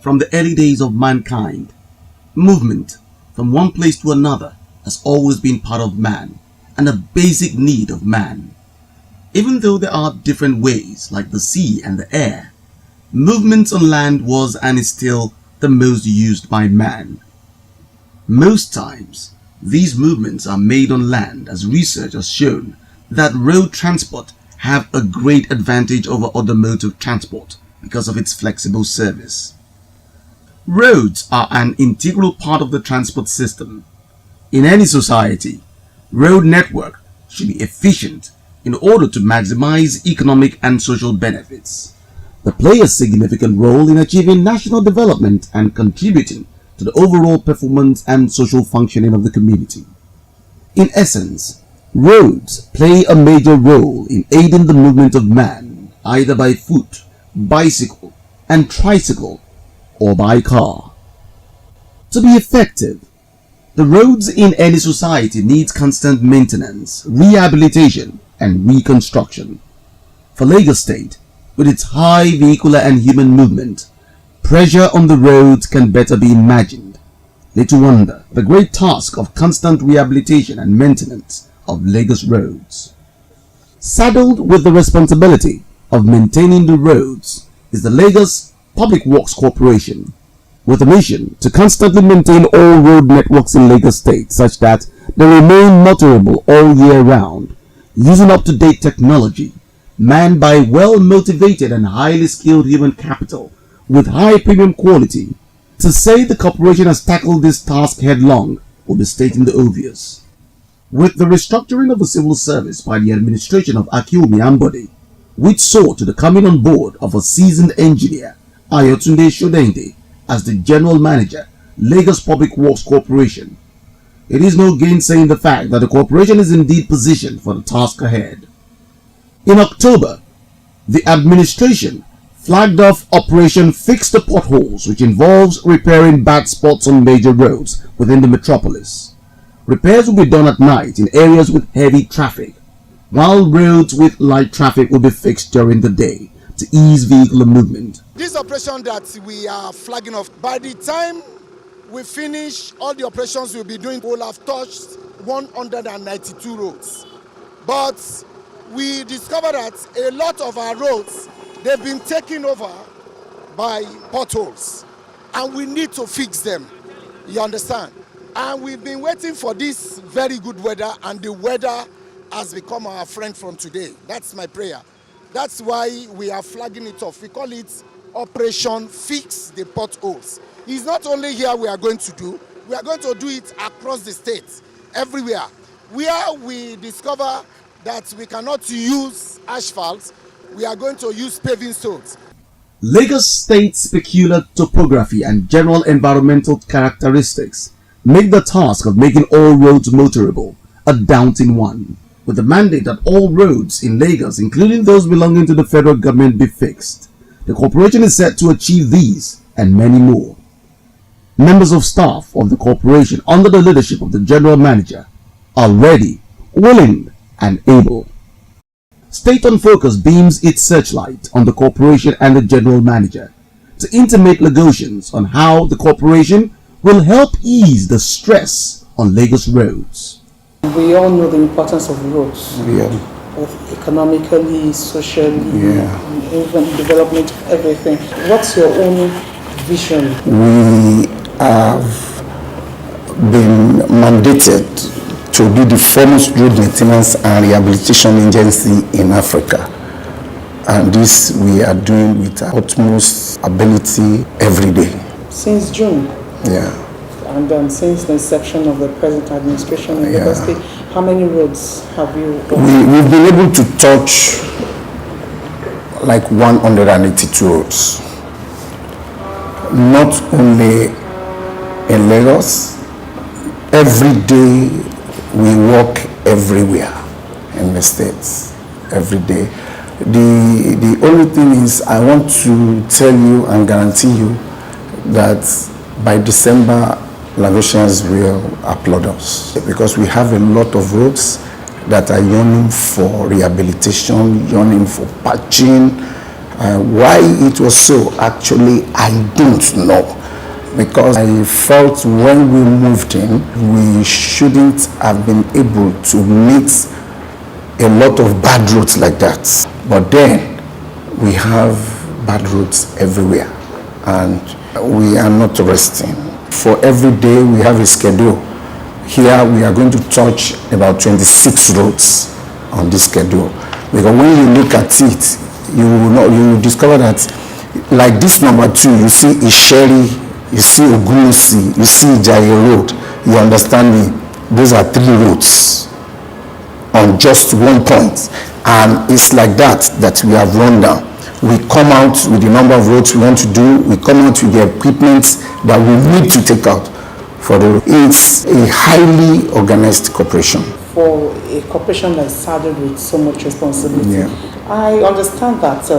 From the early days of mankind, movement from one place to another has always been part of man and a basic need of man. Even though there are different ways like the sea and the air, movements on land was and is still the most used by man. Most times, these movements are made on land, as research has shown that road transport have a great advantage over other modes of transport because of its flexible service. Roads are an integral part of the transport system. In any society, road network should be efficient in order to maximize economic and social benefits. They play a significant role in achieving national development and contributing to the overall performance and social functioning of the community. In essence, roads play a major role in aiding the movement of man, either by foot, bicycle, and tricycle, or by car. To be effective, the roads in any society need constant maintenance, rehabilitation, and reconstruction. For Lagos State, with its high vehicular and human movement, pressure on the roads can better be imagined. Little wonder the great task of constant rehabilitation and maintenance of Lagos roads. Saddled with the responsibility of maintaining the roads is the Lagos Public Works Corporation, with a mission to constantly maintain all road networks in Lagos State such that they remain motorable all year round, using up-to-date technology, manned by well-motivated and highly skilled human capital with high premium quality. To say the corporation has tackled this task headlong will be stating the obvious. With the restructuring of the civil service by the administration of Akiumi Ambode, which saw to the coming on board of a seasoned engineer, Ayotunde Shodende, as the general manager, Lagos Public Works Corporation, it is no gainsaying the fact that the corporation is indeed positioned for the task ahead. In October, the administration flagged off Operation Fix the Potholes, which involves repairing bad spots on major roads within the metropolis. Repairs will be done at night in areas with heavy traffic, while roads with light traffic will be fixed during the day to ease vehicular movement. This operation that we are flagging off, by the time we finish all the operations we'll be doing, we'll have touched 192 roads. But we discovered that a lot of our roads, they've been taken over by potholes, and we need to fix them. You understand? And we've been waiting for this very good weather, and the weather has become our friend from today. That's my prayer. That's why we are flagging it off. We call it Operation Fix the Potholes. It's not only here we are going to do it across the state, everywhere. Where we discover that we cannot use asphalt, we are going to use paving stones. Lagos State's peculiar topography and general environmental characteristics make the task of making all roads motorable a daunting one, with the mandate that all roads in Lagos, including those belonging to the federal government, be fixed. The corporation is set to achieve these and many more. Members of staff of the corporation, under the leadership of the general manager, are ready, willing, and able. State on Focus beams its searchlight on the corporation and the general manager to intimate Lagosians on how the corporation will help ease the stress on Lagos roads. We all know the importance of roads, both economically, socially, even development, everything. What's your own vision? We have been mandated to be the foremost road maintenance and rehabilitation agency in Africa. And this we are doing with our utmost ability every day. Since June? Yeah. And since the inception of the present administration in Lagos State, how many roads have you done? We've been able to touch like 182 roads. Not only in Lagos, every day we walk everywhere in the states, every day. The only thing is I want to tell you and guarantee you that by December, Lagosians will applaud us because we have a lot of roads that are yearning for rehabilitation, yearning for patching, Why it was so, actually, I don't know. Because I felt when we moved in, we shouldn't have been able to meet a lot of bad roads like that. But then, we have bad roads everywhere. And we are not resting. For every day, we have a schedule. Here, we are going to touch about 26 roads on this schedule. Because when you look at it, you will discover that, like this number 2, you see Isheri, you see Ogunusi, you see Jaya Road. You understand me? Those are 3 roads on just one point. And it's like that we have run down. We come out with the number of roads we want to do. We come out with the equipment that we need to take out for the road. It's a highly organized corporation. For a corporation that's saddled with so much responsibility, Yeah. I understand that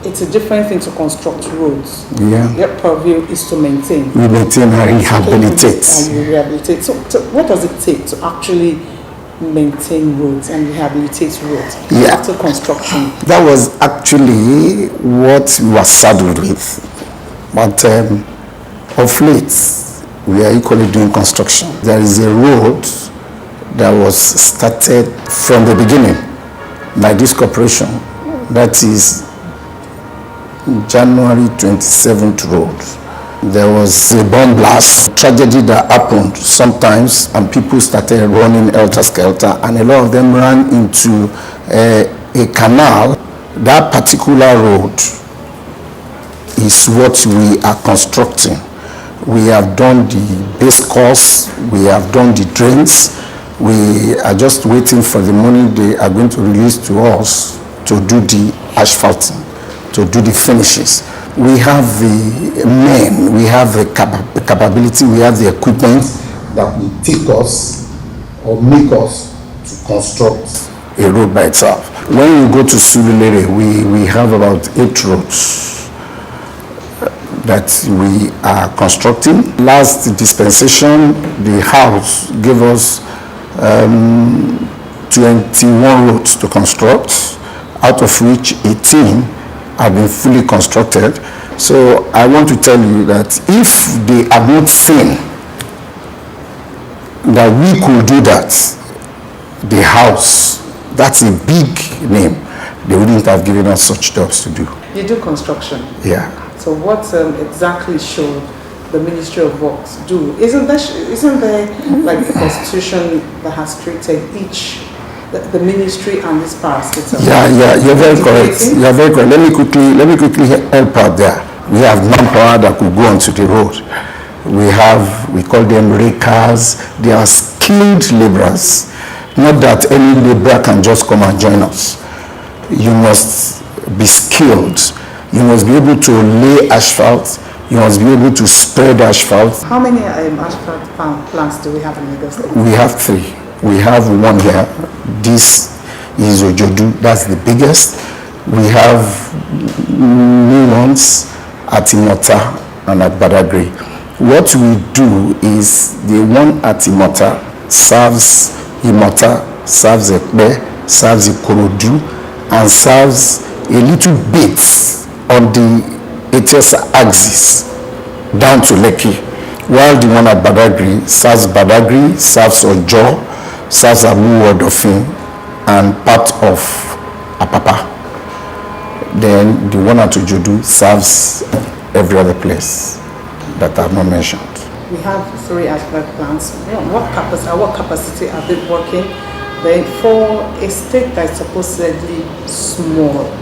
it's a different thing to construct roads. Yeah. Your purview is to maintain. We maintain and rehabilitate. And you rehabilitate. So what does it take to actually maintain roads and rehabilitate roads after construction? That was actually what we were saddled with. But of late, we are equally doing construction. There is a road that was started from the beginning by this corporation. That is January 27th Road. There was a bomb blast, tragedy that happened sometimes, and people started running helter-skelter, and a lot of them ran into a canal. That particular road is what we are constructing. We have done the base course, we have done the drains, we are just waiting for the money they are going to release to us to do the asphalting, to do the finishes. We have the men, we have the capability, we have the equipment that will take us or make us to construct a road by itself. When you go to Surulere, we have about 8 roads that we are constructing. Last dispensation, the House gave us 21 roads to construct, out of which 18 have been fully constructed. So I want to tell you that if they are not seen that we could do that, the House, that's a big name, they wouldn't have given us such jobs to do. You do construction? Yeah. So what exactly should the Ministry of Works do? Isn't there like the constitution that has created each, the ministry and this parastatal? Yeah, you're very correct. You're very correct. Let me quickly help out there. We have manpower that could go onto the road. We call them rakers. They are skilled laborers. Not that any laborer can just come and join us. You must be skilled. You must be able to lay asphalt. You must be able to spread asphalt. How many asphalt plants do we have in Lagos State? We have 3. We have one here. This is Ojodu. That's the biggest. We have new ones at Imota and at Badagry. What we do is the one at Imota serves Imota, serves Ekpe, serves Ikorodu, and serves a little bit on the ATS axis down to Lekki, while the one at Badagry, serves Ojo, serves Amu Odofin, and part of Apapa. Then the one at Ojodu serves every other place that I have not mentioned. We have 3 asphalt plants. What capacity are they working? Then for a state that is supposedly small,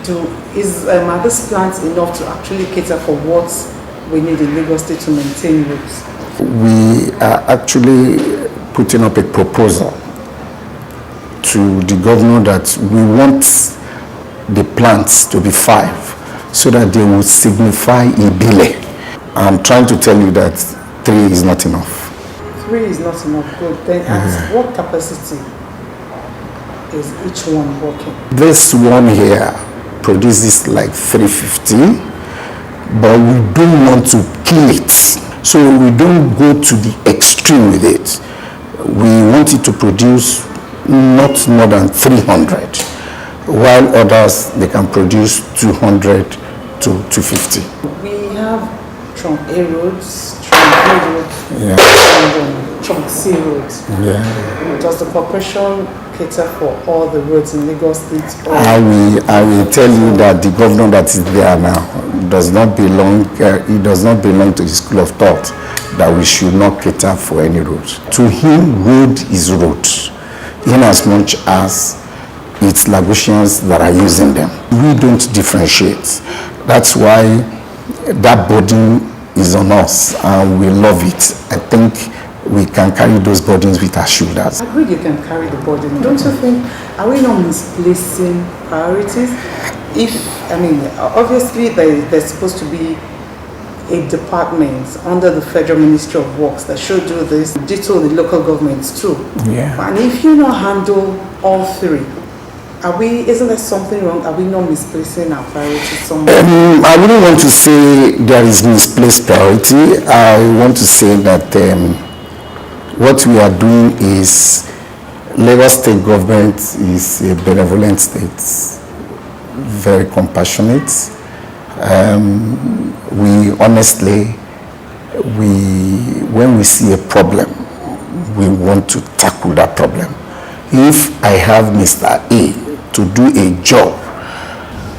are these plants enough to actually cater for what we need in Lagos State to maintain roads? We are actually putting up a proposal to the governor that we want the plants to be 5 so that they will signify Ibile. I'm trying to tell you that 3 is not enough. 3 is not enough. Good. Then at what capacity is each one working? This one here produces like 350, but we don't want to kill it. So we don't go to the extreme with it. We want it to produce not more than 300. while others, they can produce 200 to 250. We have Trunk A roads, Trunk B roads, Yeah. and Trunk C roads. Yeah. Does the corporation cater for all the roads in Lagos State? Or I will tell you that the governor that is there now does not belong. He does not belong to the school of thought that we should not cater for any road. To him, road is road, in as much as it's Lagosians that are using them. We don't differentiate. That's why that burden is on us, and we love it. I think we can carry those burdens with our shoulders. I agree you can carry the burden. Don't you think, are we not misplacing priorities? Obviously there's supposed to be a department under the Federal Ministry of Works that should do this, ditto the local governments too. Yeah. And if you not handle all three, isn't there something wrong? Are we not misplacing our priorities somewhere? I wouldn't want to say there is misplaced priority. I want to say that what we are doing is, Lagos State government is a benevolent state, very compassionate. We honestly, when we see a problem, we want to tackle that problem. If I have Mr. A to do a job,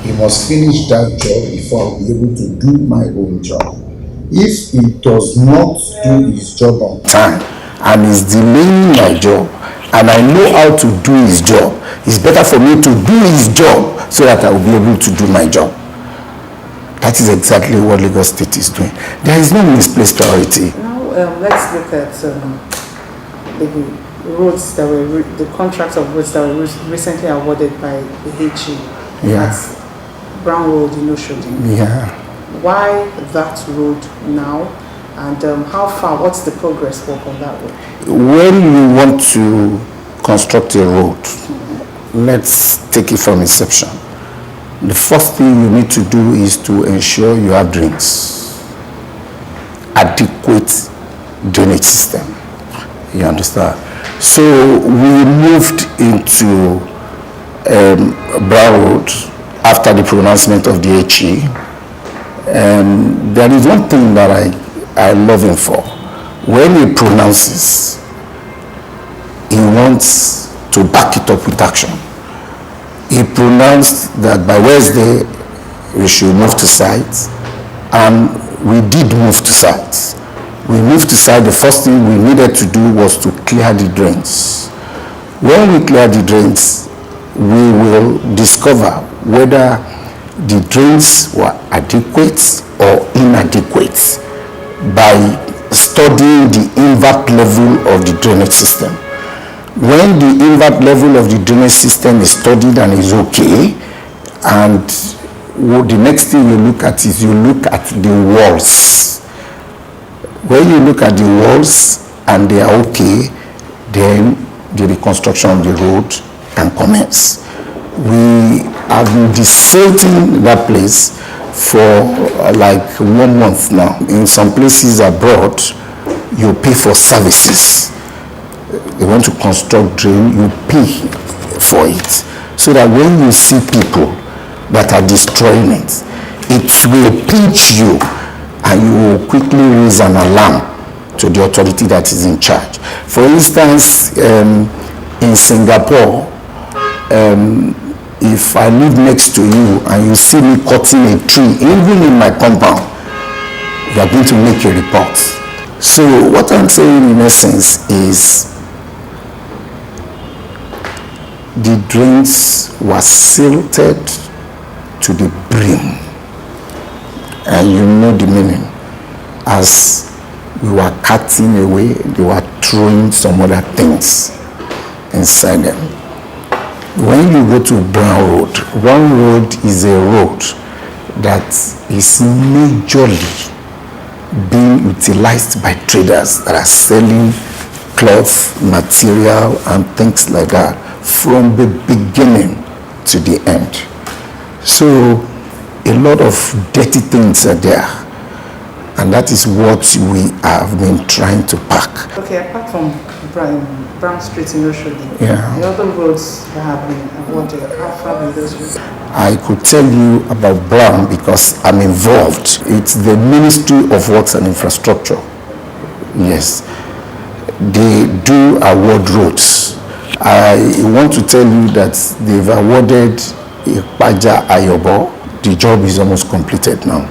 he must finish that job before I'll be able to do my own job. If he does not do his job on time and is delaying my job, and I know how to do his job, it's better for me to do his job so that I will be able to do my job. That is exactly what Lagos State is doing. There is no misplaced priority. Now let's look at the roads that were, the contracts of roads that were recently awarded by the HE. Yeah. That's Brown Road in Oshodi. Yeah. Why that road now? And how far, what's the progress work on that road? When you want to construct a road, let's take it from inception. The first thing you need to do is to ensure you have drains, adequate drainage system. You understand? So we moved into Brown Road after the pronouncement of the HE. And there is one thing that I love him for. When he pronounces, he wants to back it up with action. He pronounced that by Wednesday we should move to site, and we did move to site. We moved to site. The first thing we needed to do was to clear the drains. When we clear the drains, we will discover whether the drains were adequate or inadequate by studying the invert level of the drainage system. When the invert level of the drainage system is studied and is okay, and the next thing you look at is you look at the walls. When you look at the walls and they are okay, then the reconstruction of the road can commence. We have been desalting that place for like 1 month now. In some places abroad, you pay for services. They want to construct drain, you pay for it. So that when you see people that are destroying it, it will pinch you and you will quickly raise an alarm to the authority that is in charge. For instance, in Singapore, if I live next to you and you see me cutting a tree, even in my compound, you are going to make a report. So what I'm saying in essence is the drains were silted to the brim, and you know the meaning. As we were cutting away, they were throwing some other things inside them. When you go to Brown Road, Brown Road is a road that is majorly being utilized by traders that are selling cloth, material, and things like that from the beginning to the end. So a lot of dirty things are there. And that is what we have been trying to pack. Okay, apart from Brown Street in Oshodi, Yeah. the other roads that have been awarded, how far will those roads? I could tell you about Brown because I'm involved. It's the Ministry of Works and Infrastructure. Yes. They do award roads. I want to tell you that they've awarded Ipaja Ayobo. The job is almost completed now.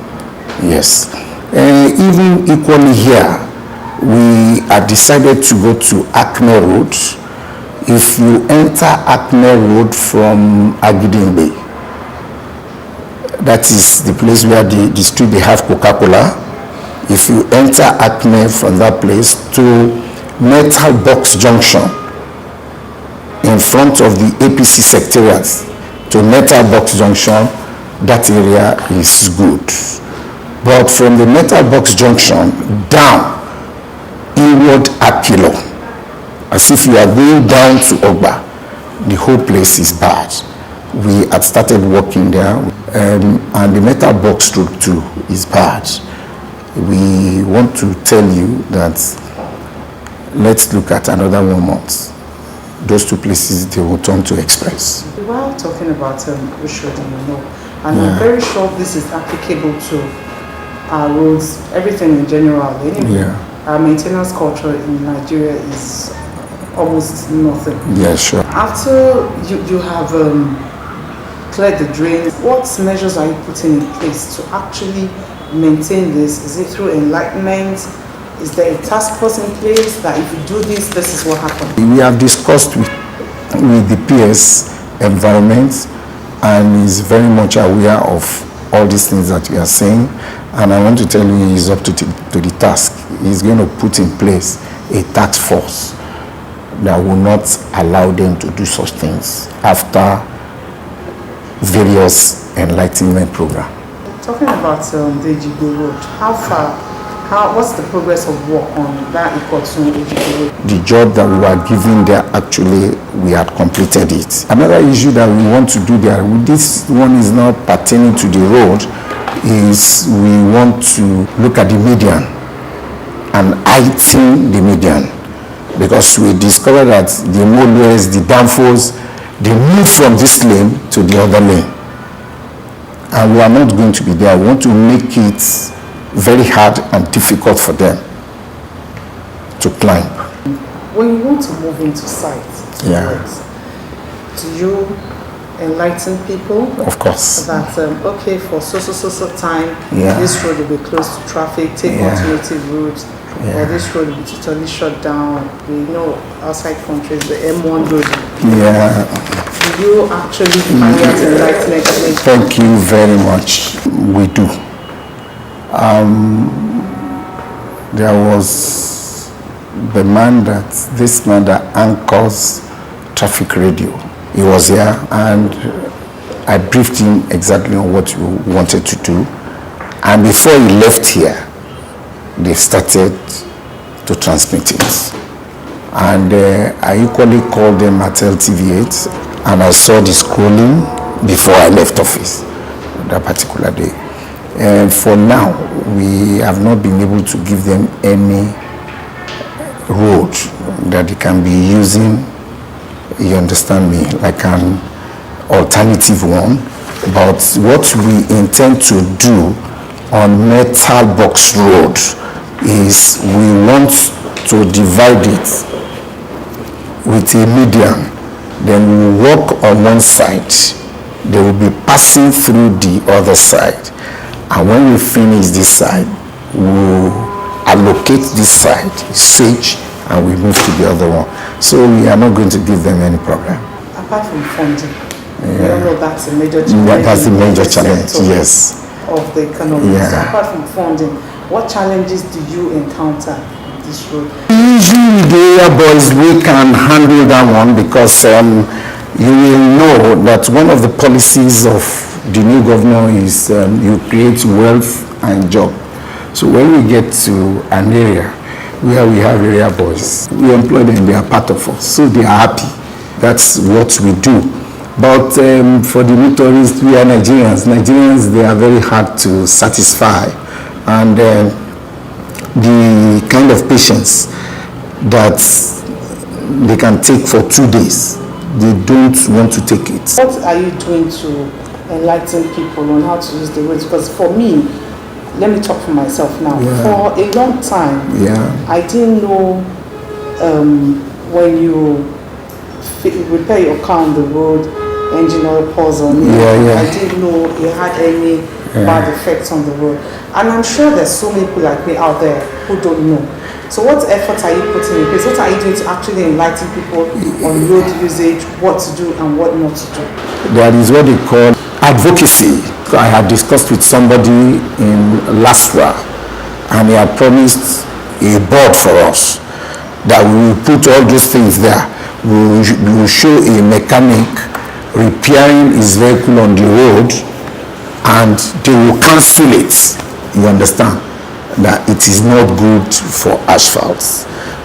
Yes. Even equally here, we have decided to go to Acme Road. If you enter Acme Road from Agidingbe, that is the place where the street they have Coca-Cola. If you enter Acme from that place to Metal Box Junction, in front of the APC secretariat to Metal Box Junction, that area is good. But from the Metal Box Junction down, inward Akilo, as if you are going down to Ogba, the whole place is bad. We had started working there, and the Metal Box Road too is bad. We want to tell you that let's look at another 1 month. Those two places, they will turn to express. While talking about Oshodi, and I'm very sure this is applicable to our roads, everything in general. Anyway, our maintenance culture in Nigeria is almost nothing. Yeah, sure. After you have cleared the drains, what measures are you putting in place to actually maintain this? Is it through enlightenment? Is there a task force in place that if you do this, this is what happens? We have discussed with the PS environment, and is very much aware of all these things that we are saying. And I want to tell you, he is up to the task. He's going to put in place a task force that will not allow them to do such things after various enlightenment programs. Talking about the Ejigo Road, what's the progress of work on that Ikotun Ejigo Road? The job that we were given there, actually, we had completed it. Another issue that we want to do there, this one is not pertaining to the road, is we want to look at the median and heighten the median, because we discovered that the motorways, the downfalls, they move from this lane to the other lane. And we are not going to be there. We want to make it very hard and difficult for them to climb. When you want to move into sites, do you enlighten people? Of course. That, okay, for so time, this road will be closed to traffic, take alternative routes, or this road will be totally shut down. We know outside countries, the M1 road. Do you actually find that enlightenment? Thank you very much. We do. There was this man that anchors traffic radio. He was here, and I briefed him exactly on what we wanted to do. And before he left here, they started to transmit it. And I equally called them at LTV8, and I saw the scrolling before I left office that particular day. And for now, we have not been able to give them any road that they can be using, you understand me, like an alternative one. But what we intend to do on Metal Box Road is we want to divide it with a median. Then we will walk on one side, they will be passing through the other side. And when we finish this side, we'll allocate this side, switch, and we move to the other one. So we are not going to give them any problem. Apart from funding, we all know that's a major challenge. That's a major challenge, yes. Of the economy. So apart from funding, what challenges do you encounter on this road? Usually the area boys, we can handle that one, because you will know that one of the policies of the new governor is you create wealth and job. So when we get to an area where we have area boys, we employ them, they are part of us, so they are happy. That's what we do. But for the motorists, we are Nigerians. Nigerians, they are very hard to satisfy. And the kind of patients that they can take for 2 days. They don't want to take it. What are you doing to enlighten people on how to use the roads? Because for me, let me talk for myself now. Yeah. For a long time, Yeah. I didn't know when you repair your car on the road, engine oil pours on you. Yeah. I didn't know it had any bad effects on the road. And I'm sure there's so many people like me out there who don't know. So what efforts are you putting in place? What are you doing to actually enlighten people on road usage, what to do and what not to do? That is what they call advocacy. I had discussed with somebody in Lspwc, and he had promised a board for us that we will put all those things there. We will show a mechanic repairing his vehicle on the road, and they will cancel it. You understand? That it is not good for asphalt.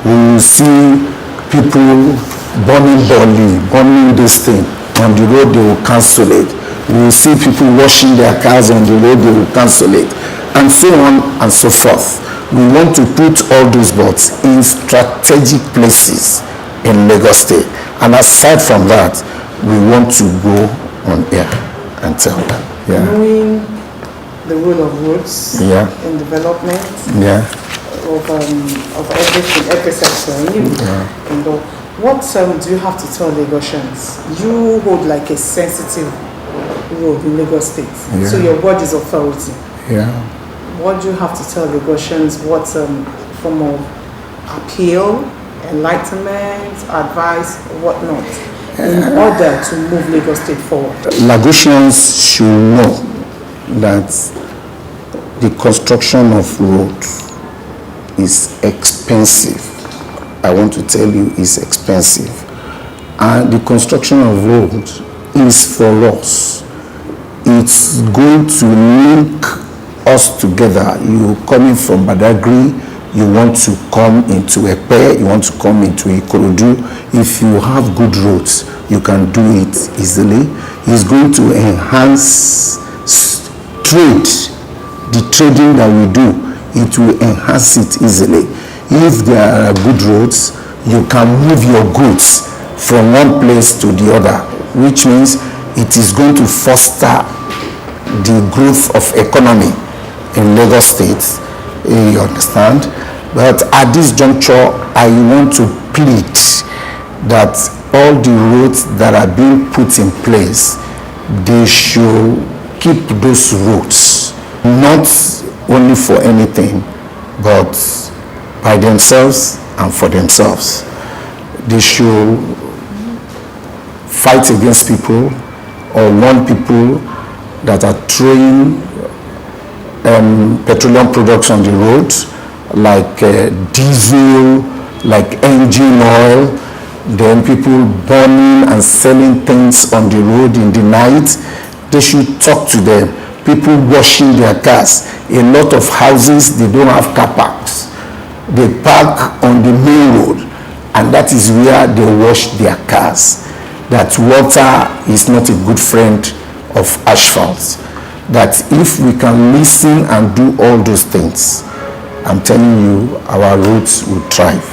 We will see people burning this thing on the road, they will cancel it. We will see people washing their cars on the road, they will cancel it, and so on and so forth. We want to put all those boards in strategic places in Lagos State, and aside from that, we want to go on air and tell them. Yeah. Knowing the role of roads in development of everything, every sector. What do you have to tell Lagosians? You hold like a sensitive role in Lagos State, so your word is authority. What do you have to tell Lagosians? What form of appeal, enlightenment, advice, whatnot, in order to move Lagos State forward? Lagosians should know that the construction of roads is expensive. I want to tell you, it's expensive. And the construction of roads is for us. It's going to link us together. You coming from Badagry, you want to come into Epe, you want to come into Ikorodu. If you have good roads, you can do it easily. It's going to enhance trade, the trading that we do. It will enhance it easily. If there are good roads, you can move your goods from one place to the other, which means it is going to foster the growth of economy in Lagos State. You understand? But at this juncture, I want to plead that all the roads that are being put in place, they should keep those roads, not only for anything, but by themselves and for themselves. They should fight against people or warn people that are throwing petroleum products on the road, like diesel, like engine oil, then people burning and selling things on the road in the night. They should talk to them. People washing their cars. A lot of houses, they don't have car parks. They park on the main road, and that is where they wash their cars. That water is not a good friend of asphalt. That if we can listen and do all those things, I'm telling you, our roads will thrive.